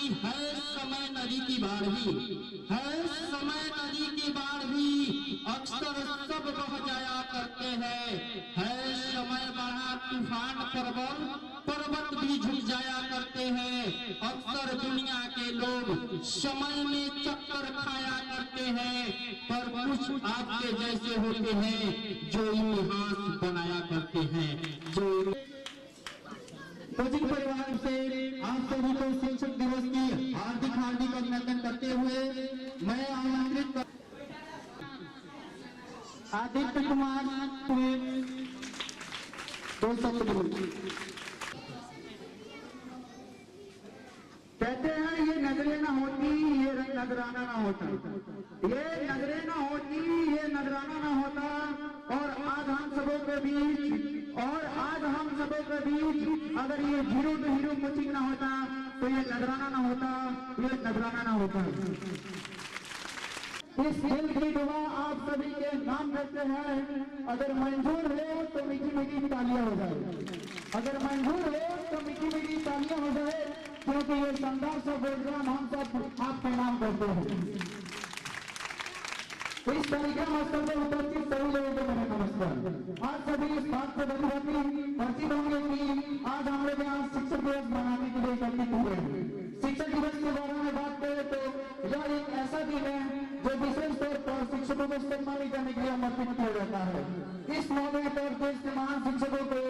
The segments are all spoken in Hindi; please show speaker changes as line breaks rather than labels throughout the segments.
कि है समय नदी की बाढ़ भी, है समय नदी की बाढ़ भी अक्सर सब बह जाया करते हैं। है समय बढ़ा तूफान प्रबल, पर्वत भी झुक जाया करते हैं। अक्सर दुनिया के लोग समय में चक्कर खाया करते हैं, पर कुछ आपके जैसे होते हैं जो इतिहास बनाया करते हैं। जो
कोचिंग परिवार से आप सभी को शिक्षक दिवस की हार्दिक हार्दिक अभिनंदन करते हुए मैं आमंत्रित आदित्य कुमार दो शब्द बोलिए। कहते हैं ये नजरें ना होती, ये नजराना ना होता, ये नजरें ना होती, ये नजराना ना होता, और आज हम सबों के बीच अगर ये जीरो टू हीरो कोचिंग ना होता तो ये नजराना ना होता, ये नजराना ना होता। इस खेल की दुआ आप सभी के नाम करते हैं। अगर मंजूर हो तो मीठी मीठी तालियां हो जाए, अगर मंजूर हो तो मीठी मीठी तालियां हो जाए, क्योंकि ये शानदार सा प्रोग्राम हम सब आपके नाम करते हैं। इस तरीके मौसम में उपस्थित सभी लोगों को मेरा नमस्कार। आज सभी इस बात को परिचित होंगे कि आज हम लोग यहाँ शिक्षक दिवस मनाने के लिए एकत्रित हुए हैं। शिक्षक दिवस के बारे में बात करें तो यह एक ऐसा दिन है जो विशेष तौर पर शिक्षकों को सम्मानित करने के लिए समर्पित किया जाता है। इस मौके पर देश के महान शिक्षकों को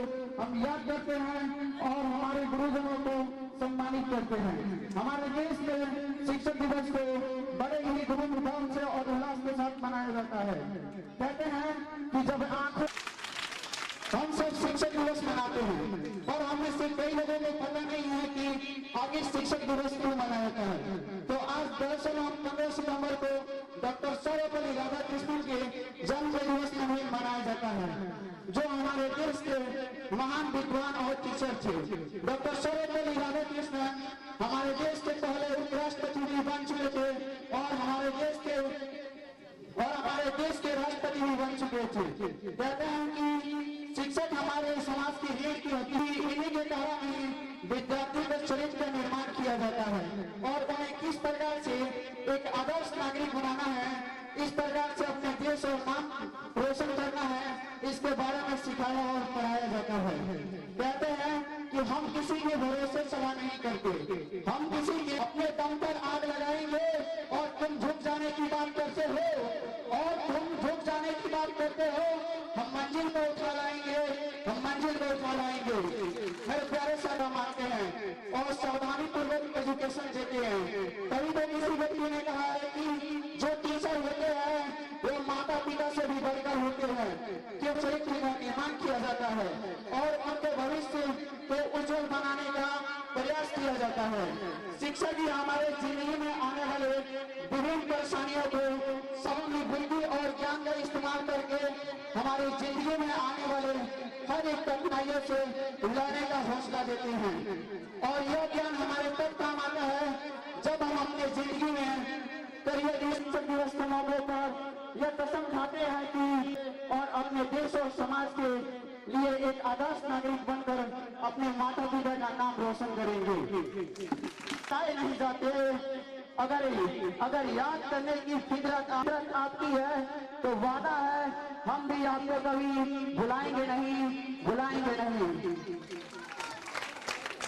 हम याद करते हैं और हमारे गुरुजनों को सम्मानित करते हैं। हमारे देश में शिक्षक दिवस को बड़े ही धूमधाम से और उल्लास के साथ मनाया जाता है। कहते हैं कि जब आंखों हम सब शिक्षक दिवस मनाते हैं, और हमें से कई लोगों को पता नहीं है कि आगे शिक्षक दिवस क्यों मनाया जाता है। तो आज दरअसल हम 15 सितंबर को डॉक्टर सर्वपल्ली राधाकृष्णन के जन्म दिवस में मनाया जाता है, जो हमारे देश के महान विद्वान और टीचर थे। डॉक्टर सर्वपल्ली राधाकृष्णन हमारे देश के पहले उपराष्ट्रपति भी बन चुके थे और हमारे देश के राष्ट्रपति भी बन चुके थे। कहते हैं कि शिक्षक हमारे समाज की रीढ़ की हड्डी, इन्हीं के कारण ही विद्यार्थी के चरित्र का निर्माण किया जाता है और उन्हें किस प्रकार से एक आदर्श नागरिक बनाना है, इस प्रकार से अपने देश और नाम रोशन करना है, इसके बारे में सिखाया और पढ़ाया जाता है। कहते हैं कि हम किसी के भरोसे सवाल नहीं करते, हम किसी के अपने दम पर आग लगाएंगे और तुम झुक जाने की बात करते हो, और तुम झुक जाने की बात करते हो, हम मंजिल को उठा लाएंगे, हम मंजिल को उठा लाएंगे। मेरे प्यारे साहब मानते हैं और सावधानी पूर्वक एजुकेशन देते हैं। कभी तो किसी व्यक्ति ने कहा है कि जो टीचर होते हैं वो माता पिता से भी बढ़कर होते हैं, कि चरित्र का निर्माण किया जाता है और उनके भविष्य को उज्जवल बनाने का प्रयास किया जाता है। शिक्षक ही हमारे जिंदगी में आने वाले विभिन्न परेशानियों को समग्र बुद्धि और ज्ञान का इस्तेमाल करके हमारी जिंदगी में आने वाले हर एक कठिनाइयों से लड़ने का हौसला देते हैं। और यह ज्ञान हमारे तब काम आता है जब हम अपने जिंदगी में करियर शिक्षक दिवस के मौके पर यह कसम खाते हैं कि और अपने देश और समाज के लिए एक आदर्श नागरिक बनकर अपने माता पिता का नाम रोशन करेंगे। ताए नहीं जाते, अगर याद करने की फितरत आपकी है तो वादा है हम भी आपको कभी भुलाएंगे नहीं।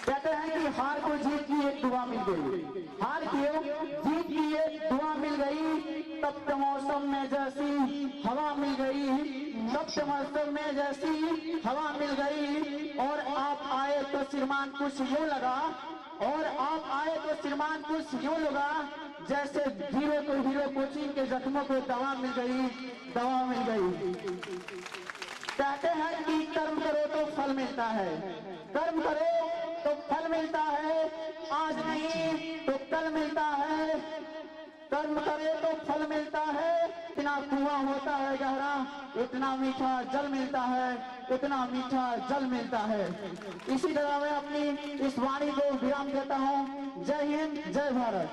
कहते हैं कि हार को जीत की एक दुआ मिल गई, हार की जीत की एक दुआ मिल गई, तब के मौसम में जैसी हवा मिल गई, तब के मौसम में जैसी हवा मिल गई, और आप आए तो श्रीमान कुछ यूं लगा, और आप आए तो श्रीमान कुछ यूं लगा जैसे जीरो को हीरो कोचिंग के जख्मों को दवा मिल गई। कहते हैं कि कर्म करो तो फल मिलता है, कर्म करो तो फल मिलता है, आज नहीं तो कल मिलता है, कर्म करे तो फल मिलता है। इतना कुआं होता है गहरा, इतना मीठा जल मिलता है, इतना मीठा जल मिलता है। इसी तरह मैं अपनी इस वाणी को विराम देता हूँ। जय हिंद, जय भारत।